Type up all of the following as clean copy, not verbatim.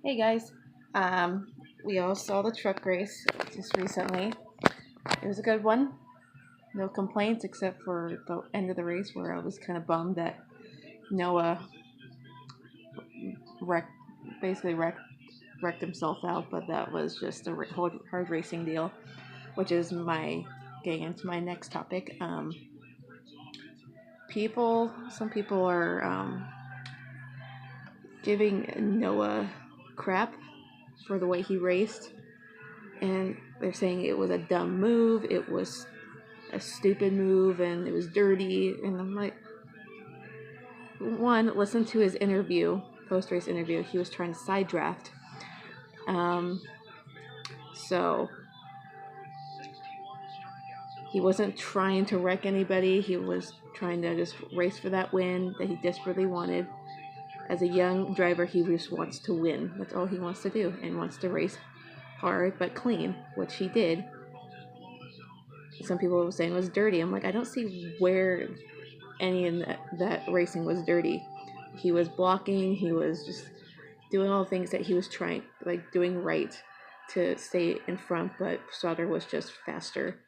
Hey guys, um, we all saw the truck race just recently. It was a good one. No complaints except for the end of the race where I was kind of bummed that Noah wrecked, basically wrecked himself out. But that was just a hard racing deal, which is my getting into my next topic. Some people are giving Noah crap for the way he raced, and they're saying it was a dumb move. It was a stupid move and it was dirty. And I'm like, one, listen to his interview, post race interview. He was trying to side draft. Um, so he wasn't trying to wreck anybody. He was trying to just race for that win that he desperately wanted. As a young driver, he just wants to win. That's all he wants to do, and wants to race hard but clean, which he did. Some people were saying it was dirty. I'm like, I don't see where any of that racing was dirty. He was blocking. He was just doing all the things that he was trying, like doing right to stay in front. But Sauter was just faster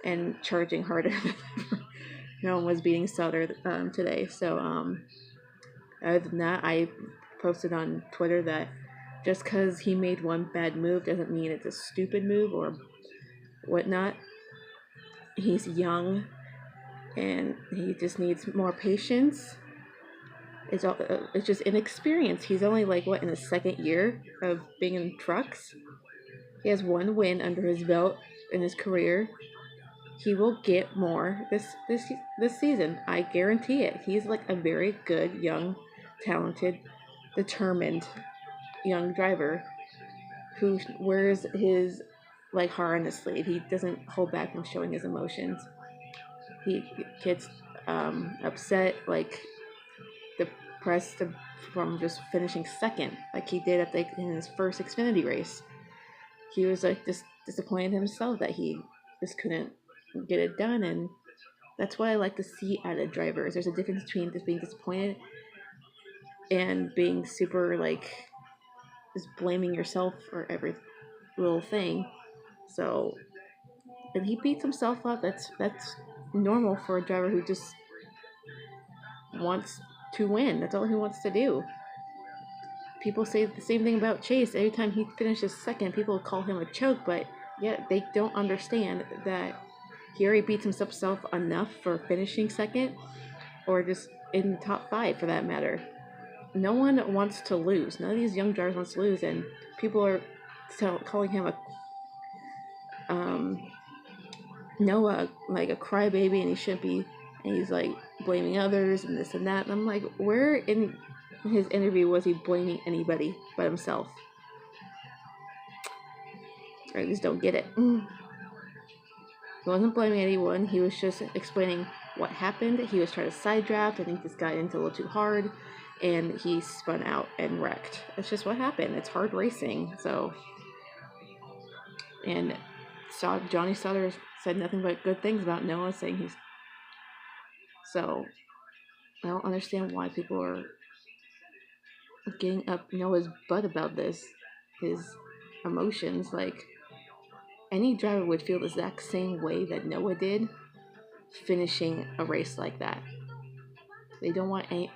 and charging harder. No one was beating Sauter today. So other than that, I posted on Twitter that just because he made one bad move doesn't mean it's a stupid move or whatnot. He's young and he just needs more patience. It's just inexperience. He's only like what in the second year of being in trucks. He has one win under his belt in his career. He will get more this season. I guarantee it. He's like a very good, young, talented, determined young driver who wears his like heart on his sleeve. He doesn't hold back from showing his emotions. He gets upset like depressed from just finishing second, like he did in his first Xfinity race. He was like just disappointed himself that he just couldn't get it done, and that's what I like to see out of drivers. There's a difference between just being disappointed and being super like just blaming yourself for every little thing. So, and he beats himself up. That's normal for a driver who just wants to win. That's all he wants to do. People say the same thing about Chase. Every time he finishes second, people call him a choke, but yet they don't understand that he already beats himself enough for finishing second, or just in the top five for that matter. No one wants to lose. None of these young drivers wants to lose, and people are calling him a Noah like a crybaby, and he shouldn't be. And he's like blaming others and this and that. And I'm like, where in his interview was he blaming anybody but himself? I just don't get it. He wasn't blaming anyone. He was just explaining what happened. He was trying to side draft. I think this got into a little too hard, and he spun out and wrecked. That's just what happened. It's hard racing. So, and Johnny Sutter said nothing but good things about Noah, saying he's. So, I don't understand why people are getting up Noah's butt about this. His emotions, like any driver would feel the exact same way that Noah did finishing a race like that. They don't want to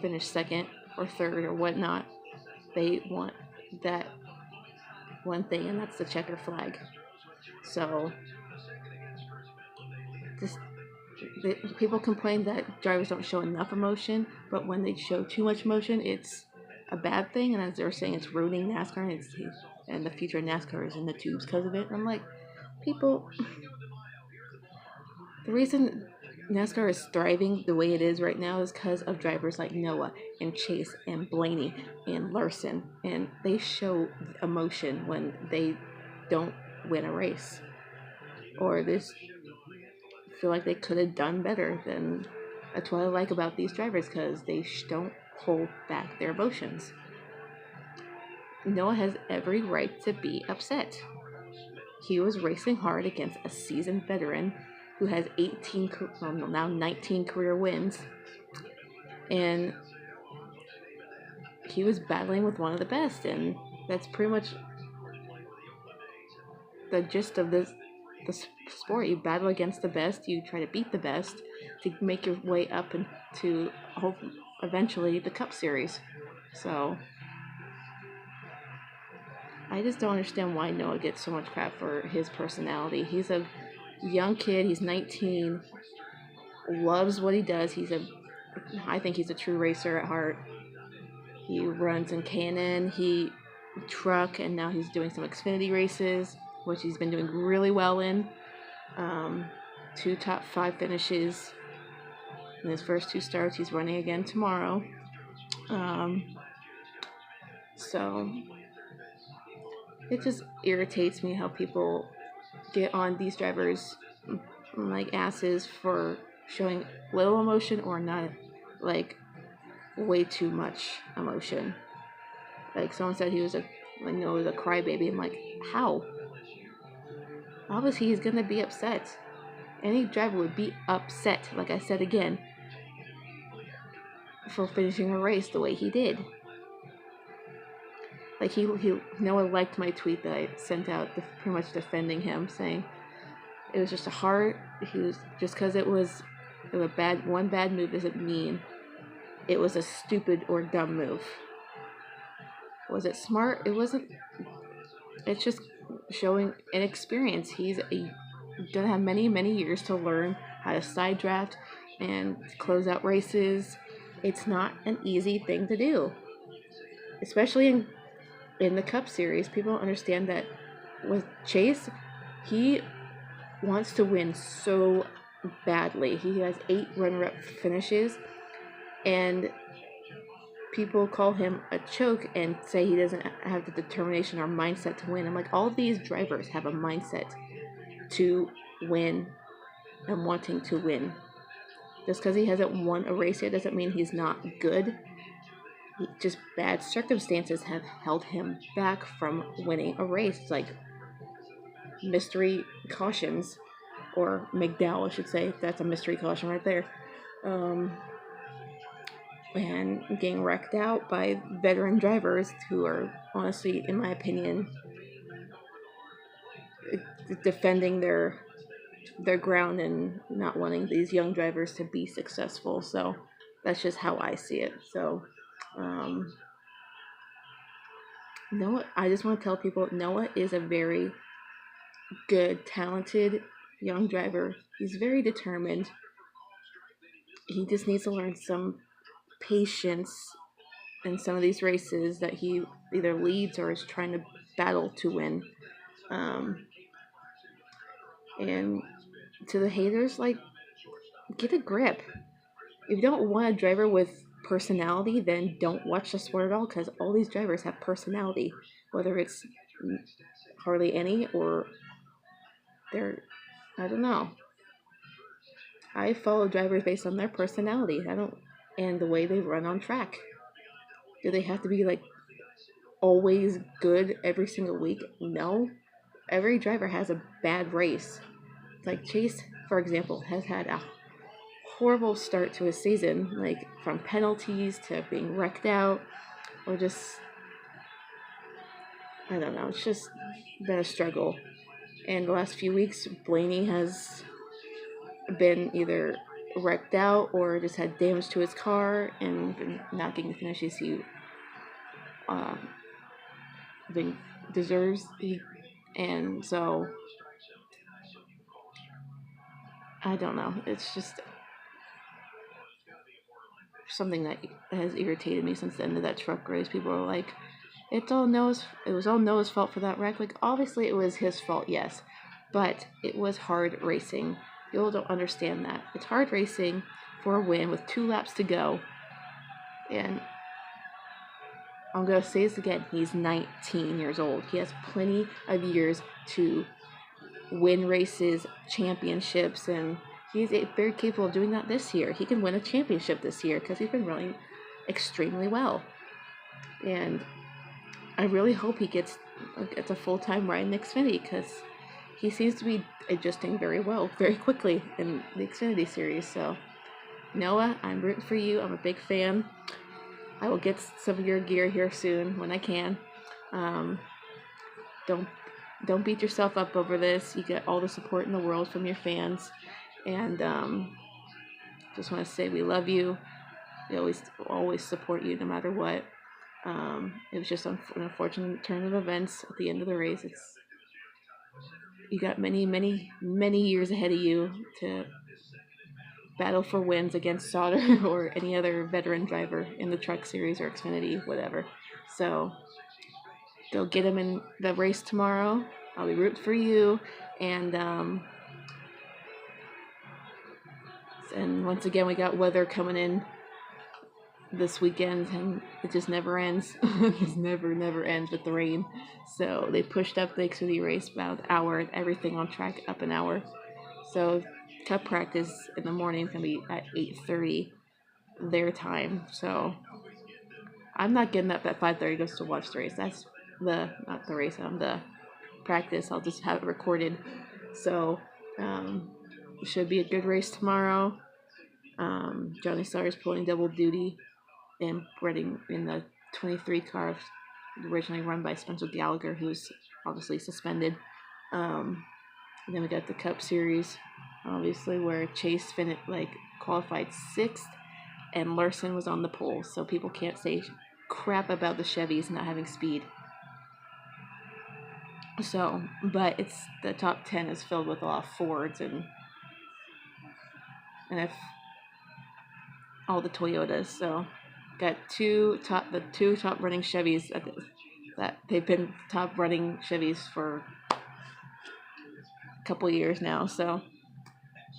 finish second or third or whatnot. They want that one thing, and that's the checker flag. So, just people complain that drivers don't show enough emotion, but when they show too much emotion, it's a bad thing. And as they're saying, it's ruining NASCAR, and the future of NASCAR is in the tubes because of it. And I'm like, people, the reason NASCAR is thriving the way it is right now is because of drivers like Noah and Chase and Blaney and Larson, and they show emotion when they don't win a race, or this feel like they could have done better. Then that's what I like about these drivers, because they don't hold back their emotions. Noah has every right to be upset. He was racing hard against a seasoned veteran who has 18, now 19 career wins, and he was battling with one of the best, and that's pretty much the gist of the sport. You battle against the best, you try to beat the best to make your way up into hope eventually the Cup Series. So I just don't understand why Noah gets so much crap for his personality. He's a young kid, he's 19, loves what he does. I think he's a true racer at heart. He runs in Canon, he truck, and now he's doing some Xfinity races, which he's been doing really well in. 2 top 5 finishes in his first 2 starts. He's running again tomorrow. So it just irritates me how people get on these drivers like asses for showing little emotion or not, like way too much emotion. Like someone said he was a crybaby. I'm like, how? Obviously he's gonna be upset. Any driver would be upset, like I said again, for finishing a race the way he did. Like Noah liked my tweet that I sent out, pretty much defending him, saying it was just a hard. He was just because it was one bad move doesn't mean it was a stupid or dumb move. Was it smart? It wasn't. It's just showing inexperience. He's gonna have many years to learn how to side draft and close out races. It's not an easy thing to do, especially in the Cup Series. People don't understand that with Chase, he wants to win so badly. He has 8 runner-up finishes, and people call him a choke and say he doesn't have the determination or mindset to win. I'm like, all these drivers have a mindset to win and wanting to win. Just because he hasn't won a race yet doesn't mean he's not good. Just bad circumstances have held him back from winning a race, like mystery cautions, or McDowell, I should say. That's a mystery caution right there. And getting wrecked out by veteran drivers who are honestly, in my opinion, defending their ground and not wanting these young drivers to be successful. So that's just how I see it. So Noah, I just want to tell people, Noah is a very good, talented young driver. He's very determined. He just needs to learn some patience in some of these races that he either leads or is trying to battle to win. And to the haters, like, get a grip. If you don't want a driver with personality, then don't watch the sport at all, because all these drivers have personality, whether it's hardly any or they're, I don't know. I follow drivers based on their personality. And the way they run on track. Do they have to be like always good every single week? No. Every driver has a bad race. Like Chase, for example, has had a horrible start to his season, like from penalties to being wrecked out, or just, I don't know, it's just been a struggle. And the last few weeks, Blaney has been either wrecked out or just had damage to his car and been not getting the finishes he deserves. And so, I don't know. It's just something that has irritated me since the end of that truck race. People are like, it was all Noah's fault for that wreck. Like, obviously it was his fault, yes, but it was hard racing. People don't understand that. It's hard racing for a win with 2 laps to go. And I'm going to say this again. He's 19 years old. He has plenty of years to win races, championships, and he's very capable of doing that this year. He can win a championship this year because he's been running extremely well. And I really hope he gets a full-time ride in Xfinity, because he seems to be adjusting very well, very quickly in the Xfinity series. So, Noah, I'm rooting for you. I'm a big fan. I will get some of your gear here soon when I can. Don't don't beat yourself up over this. You get all the support in the world from your fans, and just want to say we love you. We always support you no matter what. It was just an unfortunate turn of events at the end of the race. You got many years ahead of you to battle for wins against Sauter or any other veteran driver in the Truck Series or Xfinity, whatever. So go get him in the race tomorrow. I'll be rooting for you, and once again we got weather coming in this weekend, and it just never ends. It just never ends with the rain. So they pushed up the Xfinity race about an hour, everything on track up an hour. So Cup practice in the morning is gonna be at 8:30 their time. So I'm not getting up at 5:30 just to watch the race. That's not the race, the practice. I'll just have it recorded. So it should be a good race tomorrow. Johnny Sawyer is pulling double duty and running in the 23 car originally run by Spencer Gallagher, who's obviously suspended. And then we got the Cup Series, obviously, where Chase qualified 6th, and Larson was on the pole, so people can't say crap about the Chevys not having speed. So, but it's the top 10 is filled with a lot of Fords and if all the Toyotas. So, got the two top running Chevys that they've been top running Chevys for a couple years now. So,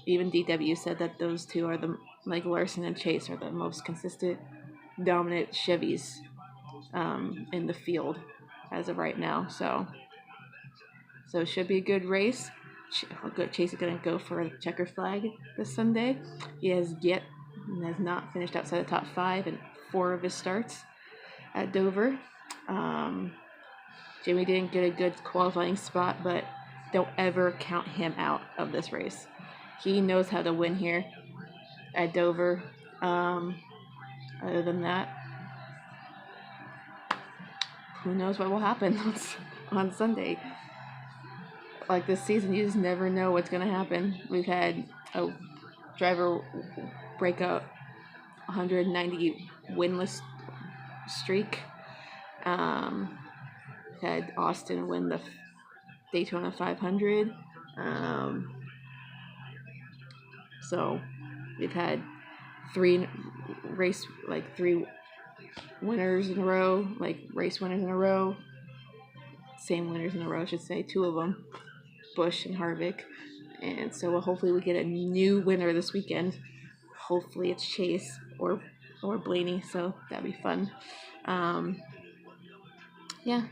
even DW said that those two are Larson and Chase are the most consistent, dominant Chevys in the field as of right now. So it should be a good race. Chase is going to go for a checker flag this Sunday. He has not finished outside the top 5 in 4 of his starts at Dover. Jamie didn't get a good qualifying spot, but don't ever count him out of this race. He knows how to win here at Dover. Other than that, who knows what will happen on Sunday. Like this season, you just never know what's going to happen. We've had a driver break a 190 winless streak. Had Austin win the Daytona 500. So we've had 3 winners in a row, race winners in a row. Same winners in a row, I should say. 2 of them, Busch and Harvick. And so hopefully we get a new winner this weekend. Hopefully it's Chase or Blaney, so that'd be fun. Yeah,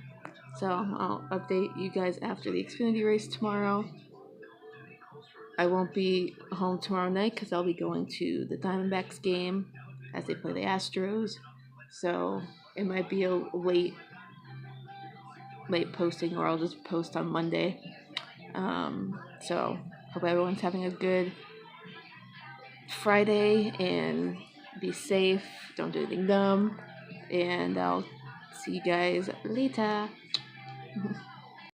so I'll update you guys after the Xfinity race tomorrow. I won't be home tomorrow night because I'll be going to the Diamondbacks game as they play the Astros. So it might be a late posting, or I'll just post on Monday. So hope everyone's having a good Friday and be safe. Don't do anything dumb. And I'll see you guys later.